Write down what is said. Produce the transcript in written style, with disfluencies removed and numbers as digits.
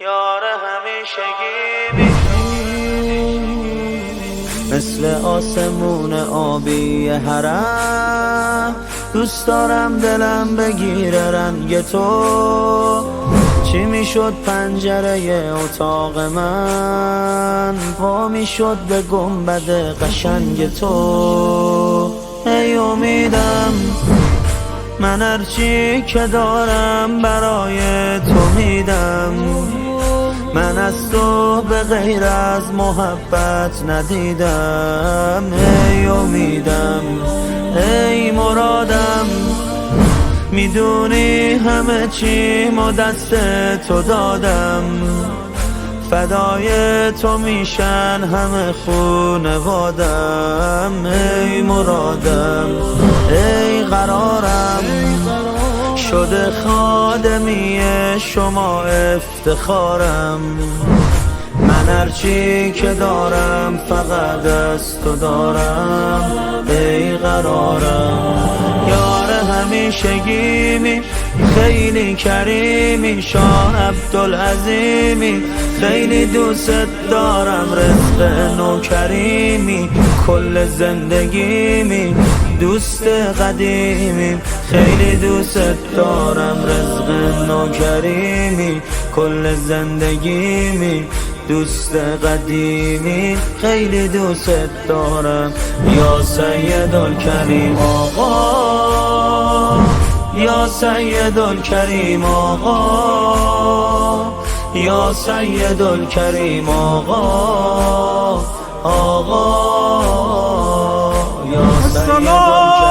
یار همیشگی مثل آسمون آبی حرم، دوست دارم دلم بگیره رنگ تو. چی میشد پنجره اتاق من وا میشد به گنبد قشنگ تو. ای امیدم من هرچی که دارم برای تو میدم، من از تو به غیر از محبت ندیدم. ای امیدم ای مرادم، میدونی همه چی ما دست تو دادم، فدای تو میشن همه خونوادم. ای مرادم ای قرارم، شده خادمی شما افتخارم، من هرچی که دارم فقط از تو دارم. ای قرارم یار همیشگیمی، خیلی کریمی شاه عبدالعظیمی، خیلی دوست دارم رزق نوکریمی، کل زندگیمی دوست قدیمی، خیلی دوست دارم رزق نوکریمی، کل زندگیمی دوست قدیمی، خیلی دوست دارم. یا سید الکریم آقا، یا سید الکریم آقا، یا سید الکریم آقا، آقا یا سید الکریم.